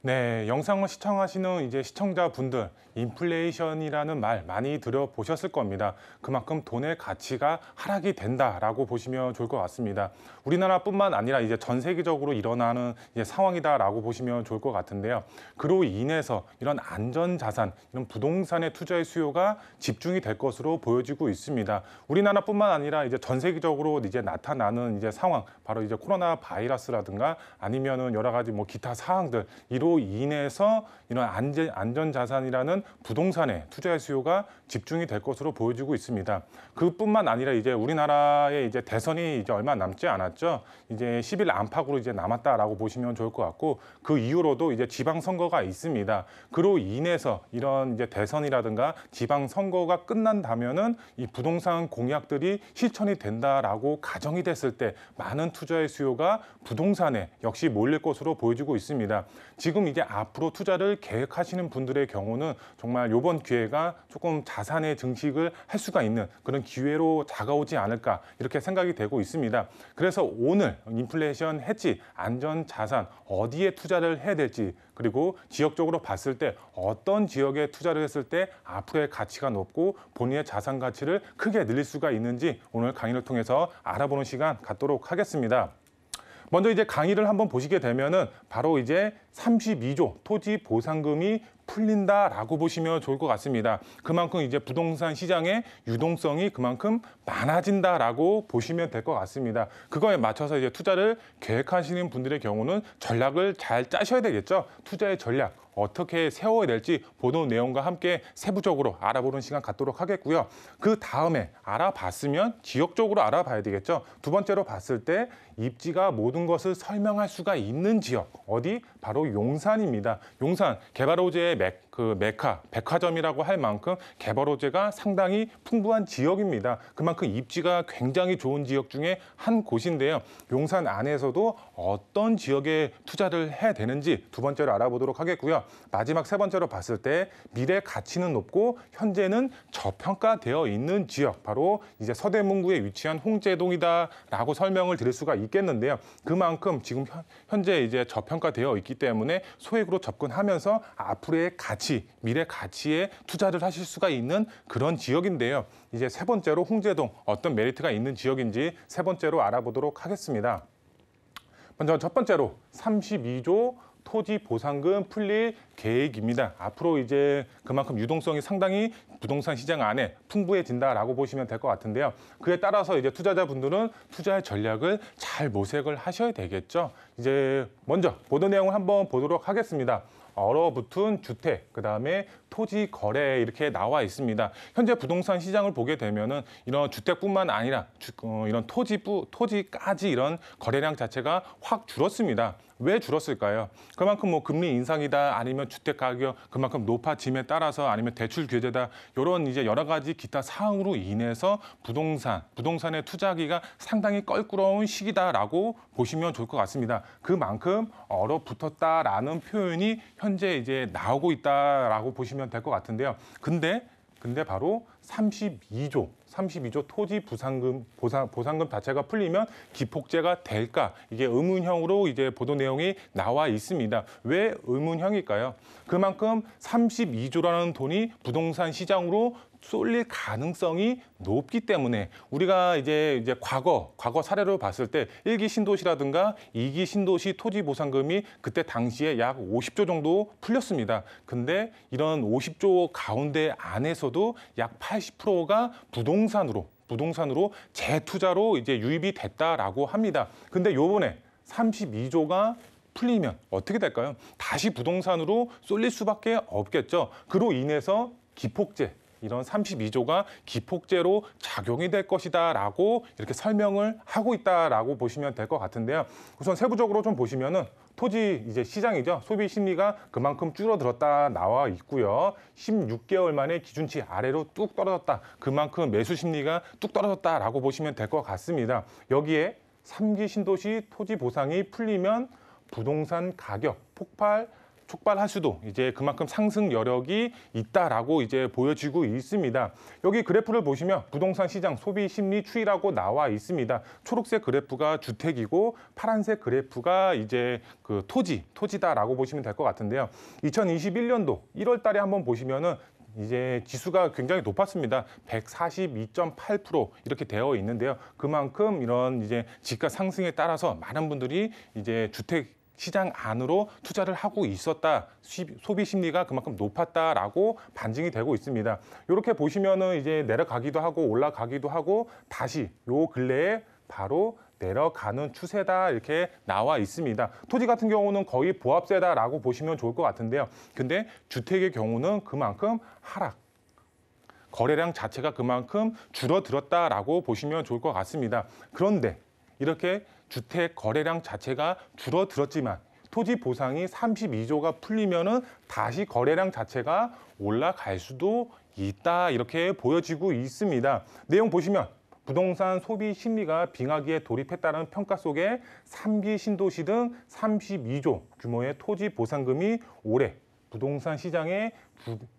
네, 영상을 시청하시는 이제 시청자분들, 인플레이션이라는 말 많이 들어보셨을 겁니다. 그만큼 돈의 가치가 하락이 된다라고 보시면 좋을 것 같습니다. 우리나라뿐만 아니라 이제 전 세계적으로 일어나는 이제 상황이다라고 보시면 좋을 것 같은데요. 그로 인해서 이런 안전자산, 이런 부동산의 투자의 수요가 집중이 될 것으로 보여지고 있습니다. 우리나라뿐만 아니라 이제 전 세계적으로 이제 나타나는 이제 상황, 바로 이제 코로나 바이러스라든가 아니면은 여러 가지 뭐 기타 사항들, 이로 인해서 이런 안전자산이라는 부동산의 투자의 수요가 집중이 될 것으로 보여지고 있습니다. 그뿐만 아니라 이제 우리나라의 이제 대선이 이제 얼마 남지 않았죠. 이제 10일 안팎으로 이제 남았다라고 보시면 좋을 것 같고, 그 이후로도 이제 지방선거가 있습니다. 그로 인해서 이런 이제 대선이라든가 지방선거가 끝난다면은 이 부동산 공약들이 실천이 된다라고 가정이 됐을 때 많은 투자의 수요가 부동산에 역시 몰릴 것으로 보여지고 있습니다. 지금 이제 앞으로 투자를 계획하시는 분들의 경우는 정말 이번 기회가 조금 자산의 증식을 할 수가 있는 그런 기회로 다가오지 않을까 이렇게 생각이 되고 있습니다. 그래서 오늘 인플레이션 해지, 안전 자산 어디에 투자를 해야 될지, 그리고 지역적으로 봤을 때 어떤 지역에 투자를 했을 때 앞으로의 가치가 높고 본인의 자산 가치를 크게 늘릴 수가 있는지 오늘 강의를 통해서 알아보는 시간 갖도록 하겠습니다. 먼저 이제 강의를 한번 보시게 되면은 바로 이제 32조 토지 보상금이 풀린다라고 보시면 좋을 것 같습니다. 그만큼 이제 부동산 시장의 유동성이 그만큼 많아진다라고 보시면 될 것 같습니다. 그거에 맞춰서 이제 투자를 계획하시는 분들의 경우는 전략을 잘 짜셔야 되겠죠. 투자의 전략 어떻게 세워야 될지 보도 내용과 함께 세부적으로 알아보는 시간 갖도록 하겠고요. 그 다음에 알아봤으면 지역적으로 알아봐야 되겠죠. 두 번째로 봤을 때 입지가 모든 것을 설명할 수가 있는 지역, 어디? 바로 용산입니다. 용산 개발호재의 메카, 백화점이라고 할 만큼 개발호재가 상당히 풍부한 지역입니다. 그만큼 입지가 굉장히 좋은 지역 중에 한 곳인데요. 용산 안에서도 어떤 지역에 투자를 해야 되는지 두 번째로 알아보도록 하겠고요. 마지막 세 번째로 봤을 때 미래 가치는 높고 현재는 저평가되어 있는 지역, 바로 이제 서대문구에 위치한 홍제동이다라고 설명을 드릴 수가 있겠는데요. 그만큼 지금 현재 이제 저평가되어 있기 때문에 소액으로 접근하면서 앞으로의 가치, 미래 가치에 투자를 하실 수가 있는 그런 지역인데요. 이제 세 번째로 홍제동 어떤 메리트가 있는 지역인지 세 번째로 알아보도록 하겠습니다. 먼저 첫 번째로 32조 토지 보상금 풀릴 계획입니다. 앞으로 이제 그만큼 유동성이 상당히 부동산 시장 안에 풍부해진다라고 보시면 될 것 같은데요. 그에 따라서 이제 투자자분들은 투자의 전략을 잘 모색을 하셔야 되겠죠. 이제 먼저 보도 내용을 한번 보도록 하겠습니다. 얼어붙은 주택, 그다음에 토지 거래 이렇게 나와 있습니다. 현재 부동산 시장을 보게 되면은 이런 주택뿐만 아니라 이런 토지까지 이런 거래량 자체가 확 줄었습니다. 왜 줄었을까요? 그만큼 뭐 금리 인상이다, 아니면 주택 가격 그만큼 높아짐에 따라서, 아니면 대출 규제다, 이런 이제 여러 가지 기타 사항으로 인해서 부동산의 투자하기가 상당히 껄끄러운 시기다라고 보시면 좋을 것 같습니다. 그만큼 얼어붙었다라는 표현이 현재 이제 나오고 있다라고 보시면 될 것 같은데요. 근데 바로 32조 토지 보상금 자체가 풀리면 기폭제가 될까? 이게 의문형으로 이제 보도 내용이 나와 있습니다. 왜 의문형일까요? 그만큼 32조라는 돈이 부동산 시장으로 쏠릴 가능성이 높기 때문에, 우리가 이제 과거 사례로 봤을 때 1기 신도시라든가 2기 신도시 토지 보상금이 그때 당시에 약 50조 정도 풀렸습니다. 근데 이런 50조 가운데 안에서도 약 80%가 부동산으로 재투자로 이제 유입이 됐다라고 합니다. 근데 요번에 32조가 풀리면 어떻게 될까요? 다시 부동산으로 쏠릴 수밖에 없겠죠. 그로 인해서 기폭제, 이런 32조가 기폭제로 작용이 될 것이다라고 이렇게 설명을 하고 있다라고 보시면 될 것 같은데요. 우선 세부적으로 좀 보시면은 토지 이제 시장이죠. 소비 심리가 그만큼 줄어들었다 나와 있고요. 16개월 만에 기준치 아래로 뚝 떨어졌다. 그만큼 매수 심리가 뚝 떨어졌다라고 보시면 될 것 같습니다. 여기에 3기 신도시 토지 보상이 풀리면 부동산 가격 폭발 촉발할 수도 이제 그만큼 상승 여력이 있다라고 이제 보여지고 있습니다. 여기 그래프를 보시면 부동산 시장 소비 심리 추이라고 나와 있습니다. 초록색 그래프가 주택이고 파란색 그래프가 이제 그 토지다라고 보시면 될 것 같은데요. 2021년도 1월 달에 한번 보시면은 이제 지수가 굉장히 높았습니다. 142.8% 이렇게 되어 있는데요. 그만큼 이런 이제 지가 상승에 따라서 많은 분들이 이제 주택 시장 안으로 투자를 하고 있었다. 소비 심리가 그만큼 높았다라고 반증이 되고 있습니다. 이렇게 보시면은 이제 내려가기도 하고 올라가기도 하고 다시 요 근래에 바로 내려가는 추세다 이렇게 나와 있습니다. 토지 같은 경우는 거의 보합세다라고 보시면 좋을 것 같은데요. 근데 주택의 경우는 그만큼 하락, 거래량 자체가 그만큼 줄어들었다라고 보시면 좋을 것 같습니다. 그런데 이렇게 주택 거래량 자체가 줄어들었지만 토지 보상이 32조가 풀리면은 다시 거래량 자체가 올라갈 수도 있다 이렇게 보여지고 있습니다. 내용 보시면 부동산 소비 심리가 빙하기에 돌입했다는 평가 속에 3기 신도시 등 32조 규모의 토지 보상금이 올해 부동산 시장의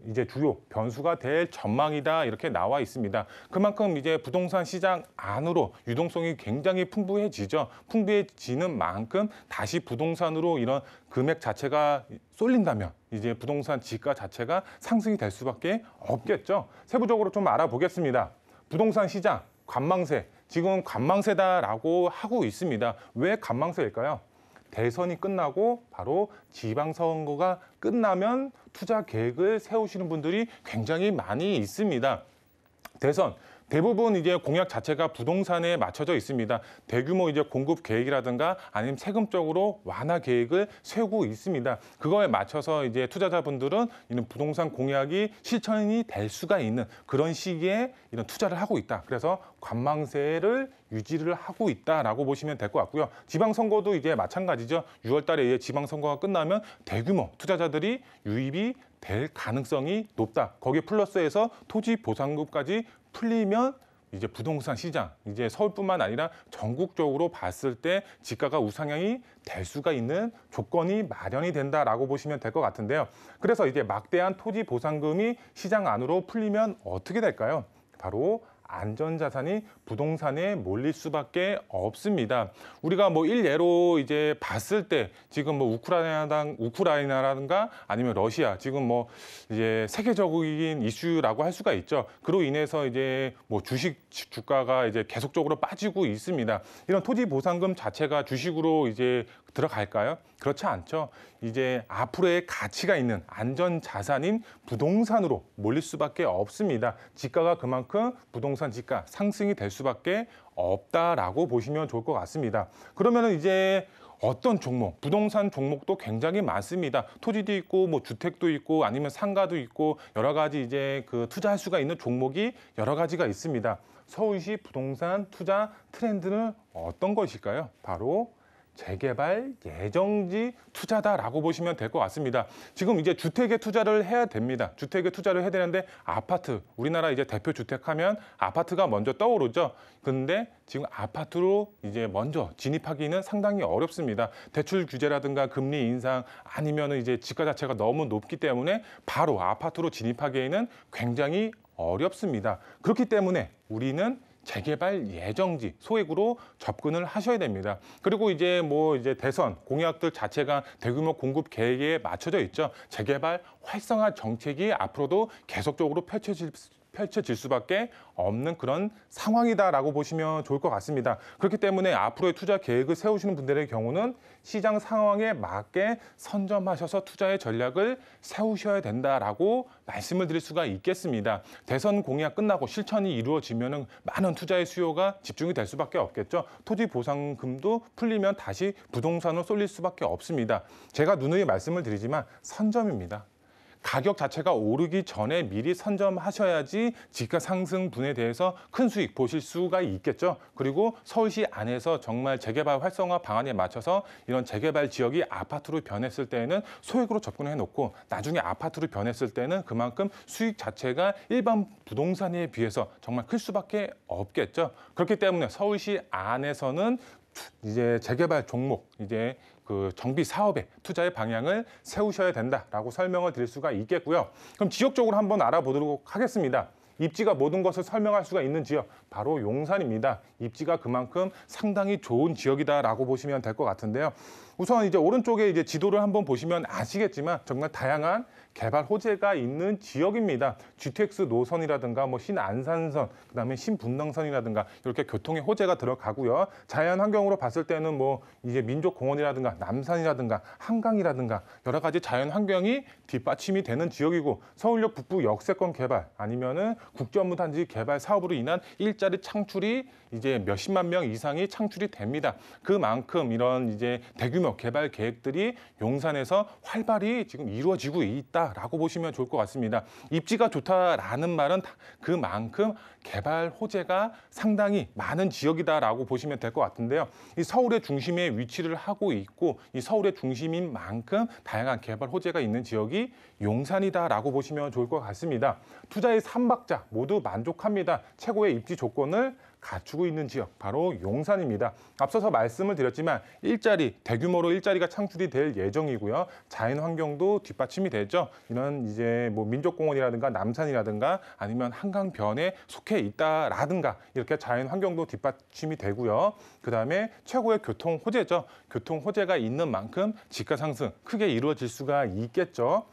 이제 주요 변수가 될 전망이다 이렇게 나와 있습니다. 그만큼 이제 부동산 시장 안으로 유동성이 굉장히 풍부해지죠. 풍부해지는 만큼 다시 부동산으로 이런 금액 자체가 쏠린다면 이제 부동산 지가 자체가 상승이 될 수밖에 없겠죠. 세부적으로 좀 알아보겠습니다. 부동산 시장 관망세, 지금 관망세다라고 하고 있습니다. 왜 관망세일까요? 대선이 끝나고 바로 지방선거가 끝나면 투자 계획을 세우시는 분들이 굉장히 많이 있습니다. 대선 대부분 이제 공약 자체가 부동산에 맞춰져 있습니다. 대규모 이제 공급 계획이라든가 아니면 세금적으로 완화 계획을 세우고 있습니다. 그거에 맞춰서 이제 투자자분들은 이런 부동산 공약이 실천이 될 수가 있는 그런 시기에 이런 투자를 하고 있다. 그래서 관망세를 유지를 하고 있다라고 보시면 될 것 같고요. 지방선거도 이제 마찬가지죠. 6월 달에 이제 지방선거가 끝나면 대규모 투자자들이 유입이 될 가능성이 높다. 거기에 플러스해서 토지 보상금까지 풀리면 이제 부동산 시장, 이제 서울뿐만 아니라 전국적으로 봤을 때 지가가 우상향이 될 수가 있는 조건이 마련이 된다라고 보시면 될 것 같은데요. 그래서 이제 막대한 토지 보상금이 시장 안으로 풀리면 어떻게 될까요? 바로 안전자산이 부동산에 몰릴 수밖에 없습니다. 우리가 뭐 일례로 이제 봤을 때 지금 뭐 우크라이나라든가 아니면 러시아 지금 뭐 이제 세계적인 이슈라고 할 수가 있죠. 그로 인해서 이제 뭐 주가가 이제 계속적으로 빠지고 있습니다. 이런 토지 보상금 자체가 주식으로 이제 들어갈까요? 그렇지 않죠. 이제 앞으로의 가치가 있는 안전 자산인 부동산으로 몰릴 수밖에 없습니다. 지가가 그만큼 부동산 지가 상승이 될 수밖에 없다라고 보시면 좋을 것 같습니다. 그러면은 이제 어떤 종목, 부동산 종목도 굉장히 많습니다. 토지도 있고, 뭐 주택도 있고, 아니면 상가도 있고, 여러 가지 이제 그 투자할 수가 있는 종목이 여러 가지가 있습니다. 서울시 부동산 투자 트렌드는 어떤 것일까요? 바로 재개발 예정지 투자다라고 보시면 될 것 같습니다. 지금 이제 주택에 투자를 해야 됩니다. 주택에 투자를 해야 되는데 아파트, 우리나라 이제 대표 주택하면 아파트가 먼저 떠오르죠. 근데 지금 아파트로 이제 먼저 진입하기는 상당히 어렵습니다. 대출 규제라든가 금리 인상 아니면은 이제 지가 자체가 너무 높기 때문에 바로 아파트로 진입하기에는 굉장히 어렵습니다. 그렇기 때문에 우리는 재개발 예정지 소액으로 접근을 하셔야 됩니다. 그리고 이제 뭐 이제 대선 공약들 자체가 대규모 공급 계획에 맞춰져 있죠. 재개발 활성화 정책이 앞으로도 계속적으로 펼쳐질 수밖에 없는 그런 상황이다라고 보시면 좋을 것 같습니다. 그렇기 때문에 앞으로의 투자 계획을 세우시는 분들의 경우는 시장 상황에 맞게 선점하셔서 투자의 전략을 세우셔야 된다라고 말씀을 드릴 수가 있겠습니다. 대선 공약 끝나고 실천이 이루어지면 많은 투자의 수요가 집중이 될 수밖에 없겠죠. 토지 보상금도 풀리면 다시 부동산으로 쏠릴 수밖에 없습니다. 제가 누누이 말씀을 드리지만 선점입니다. 가격 자체가 오르기 전에 미리 선점하셔야지 지가 상승분에 대해서 큰 수익 보실 수가 있겠죠. 그리고 서울시 안에서 정말 재개발 활성화 방안에 맞춰서 이런 재개발 지역이 아파트로 변했을 때는 소액으로 접근해 놓고 나중에 아파트로 변했을 때는 그만큼 수익 자체가 일반 부동산에 비해서 정말 클 수밖에 없겠죠. 그렇기 때문에 서울시 안에서는 이제 재개발 종목, 이제 그 정비 사업에 투자의 방향을 세우셔야 된다라고 설명을 드릴 수가 있겠고요. 그럼 지역적으로 한번 알아보도록 하겠습니다. 입지가 모든 것을 설명할 수가 있는 지역, 바로 용산입니다. 입지가 그만큼 상당히 좋은 지역이다라고 보시면 될 것 같은데요. 우선 이제 오른쪽에 이제 지도를 한번 보시면 아시겠지만 정말 다양한 개발 호재가 있는 지역입니다. GTX 노선이라든가 뭐 신안산선, 그다음에 신분당선이라든가 이렇게 교통의 호재가 들어가고요. 자연 환경으로 봤을 때는 뭐 이제 민족공원이라든가 남산이라든가 한강이라든가 여러 가지 자연 환경이 뒷받침이 되는 지역이고, 서울역 북부 역세권 개발 아니면은 국제업무단지 개발 사업으로 인한 일자리 창출이 이제 몇십만 명 이상이 창출이 됩니다. 그만큼 이런 이제 대규모 개발 계획들이 용산에서 활발히 지금 이루어지고 있다라고 보시면 좋을 것 같습니다. 입지가 좋다라는 말은 그만큼 개발 호재가 상당히 많은 지역이다라고 보시면 될 것 같은데요. 이 서울의 중심에 위치를 하고 있고, 이 서울의 중심인 만큼 다양한 개발 호재가 있는 지역이 용산이다라고 보시면 좋을 것 같습니다. 투자의 3박자 모두 만족합니다. 최고의 입지 조건을 갖추고 있는 지역, 바로 용산입니다. 앞서서 말씀을 드렸지만 대규모로 일자리가 창출이 될 예정이고요. 자연 환경도 뒷받침이 되죠. 이런 이제 뭐 민족공원이라든가 남산이라든가 아니면 한강변에 속해 있다라든가 이렇게 자연 환경도 뒷받침이 되고요. 그다음에 최고의 교통 호재죠. 교통 호재가 있는 만큼 지가 상승 크게 이루어질 수가 있겠죠.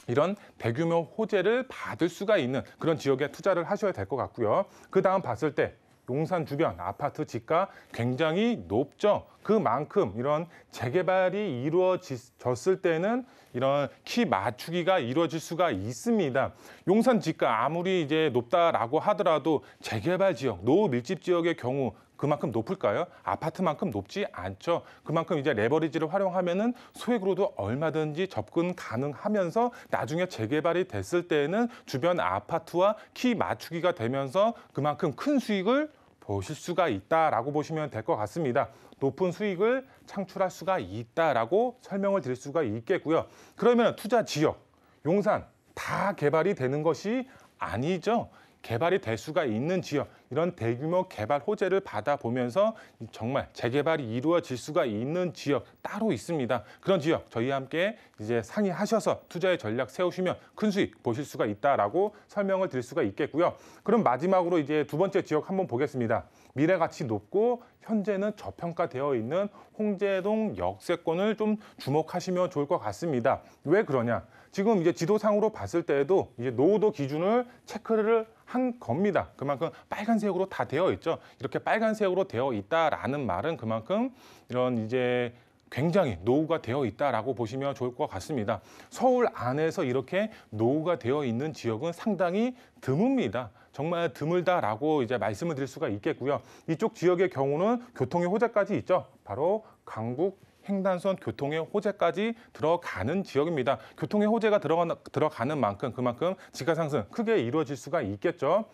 이런 대규모 호재를 받을 수가 있는 그런 지역에 투자를 하셔야 될 것 같고요. 그 다음 봤을 때 용산 주변 아파트 지가 굉장히 높죠. 그만큼 이런 재개발이 이루어졌을 때는 이런 키 맞추기가 이루어질 수가 있습니다. 용산 지가 아무리 이제 높다라고 하더라도 재개발 지역, 노밀집 지역의 경우 그만큼 높을까요? 아파트만큼 높지 않죠. 그만큼 이제 레버리지를 활용하면은 소액으로도 얼마든지 접근 가능하면서 나중에 재개발이 됐을 때에는 주변 아파트와 키 맞추기가 되면서 그만큼 큰 수익을 보실 수가 있다라고 보시면 될 것 같습니다. 높은 수익을 창출할 수가 있다라고 설명을 드릴 수가 있겠고요. 그러면 투자 지역, 용산 다 개발이 되는 것이 아니죠. 개발이 될 수가 있는 지역, 이런 대규모 개발 호재를 받아보면서 정말 재개발이 이루어질 수가 있는 지역 따로 있습니다. 그런 지역 저희와 함께 이제 상의하셔서 투자의 전략 세우시면 큰 수익 보실 수가 있다라고 설명을 드릴 수가 있겠고요. 그럼 마지막으로 이제 두 번째 지역 한번 보겠습니다. 미래 가치 높고 현재는 저평가되어 있는 홍제동 역세권을 좀 주목하시면 좋을 것 같습니다. 왜 그러냐? 지금 이제 지도상으로 봤을 때에도 이제 노후도 기준을 체크를 한 겁니다. 그만큼 빨간색으로 다 되어 있죠. 이렇게 빨간색으로 되어 있다라는 말은 그만큼 이런 이제 굉장히 노후가 되어 있다라고 보시면 좋을 것 같습니다. 서울 안에서 이렇게 노후가 되어 있는 지역은 상당히 드뭅니다. 정말 드물다라고 이제 말씀을 드릴 수가 있겠고요. 이쪽 지역의 경우는 교통의 호재까지 있죠. 바로 강북 횡단선 교통의 호재까지 들어가는 지역입니다. 교통의 호재가 들어가는 만큼 그만큼 지가 상승 크게 이루어질 수가 있겠죠.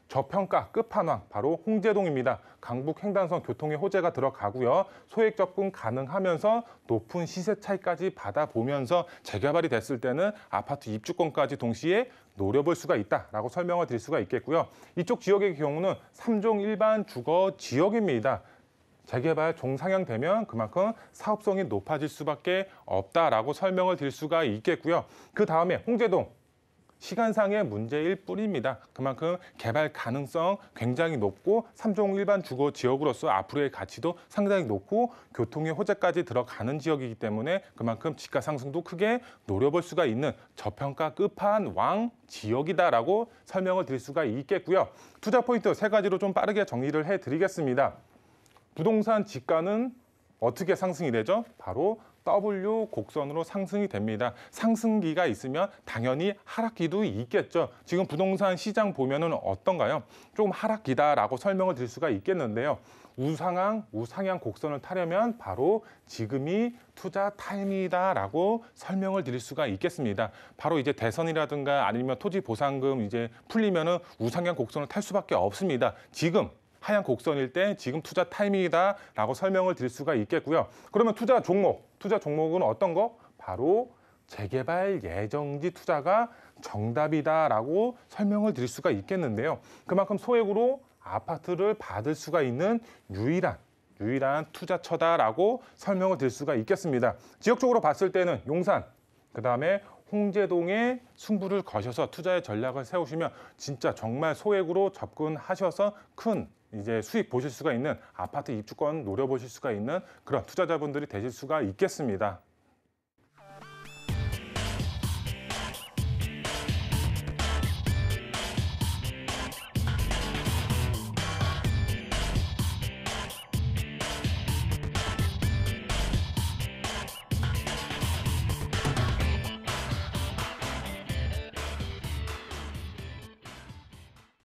저평가 끝판왕 바로 홍제동입니다. 강북 횡단선 교통의 호재가 들어가고요. 소액 접근 가능하면서 높은 시세 차이까지 받아보면서 재개발이 됐을 때는 아파트 입주권까지 동시에 노려볼 수가 있다라고 설명을 드릴 수가 있겠고요. 이쪽 지역의 경우는 3종 일반 주거 지역입니다. 재개발 종상향되면 그만큼 사업성이 높아질 수밖에 없다라고 설명을 드릴 수가 있겠고요. 그 다음에 홍제동, 시간상의 문제일 뿐입니다. 그만큼 개발 가능성 굉장히 높고 3종 일반 주거 지역으로서 앞으로의 가치도 상당히 높고 교통의 호재까지 들어가는 지역이기 때문에 그만큼 지가 상승도 크게 노려볼 수가 있는 저평가 끝판왕 지역이다라고 설명을 드릴 수가 있겠고요. 투자 포인트 세 가지로 좀 빠르게 정리를 해드리겠습니다. 부동산 지가는 어떻게 상승이 되죠? 바로 W 곡선으로 상승이 됩니다. 상승기가 있으면 당연히 하락기도 있겠죠. 지금 부동산 시장 보면은 어떤가요? 좀 하락기다라고 설명을 드릴 수가 있겠는데요. 우상향 곡선을 타려면 바로 지금이 투자 타임이다라고 설명을 드릴 수가 있겠습니다. 바로 이제 대선이라든가 아니면 토지 보상금 이제 풀리면은 우상향 곡선을 탈 수밖에 없습니다. 지금 하향 곡선일 때 지금 투자 타이밍이다라고 설명을 드릴 수가 있겠고요. 그러면 투자 종목은 어떤 거? 바로 재개발 예정지 투자가 정답이다라고 설명을 드릴 수가 있겠는데요. 그만큼 소액으로 아파트를 받을 수가 있는 유일한 유일한 투자처다라고 설명을 드릴 수가 있겠습니다. 지역적으로 봤을 때는 용산, 그다음에 홍제동에 승부를 거셔서 투자의 전략을 세우시면 진짜 정말 소액으로 접근하셔서 큰 이제 수익 보실 수가 있는 아파트 입주권 노려보실 수가 있는 그런 투자자분들이 되실 수가 있겠습니다.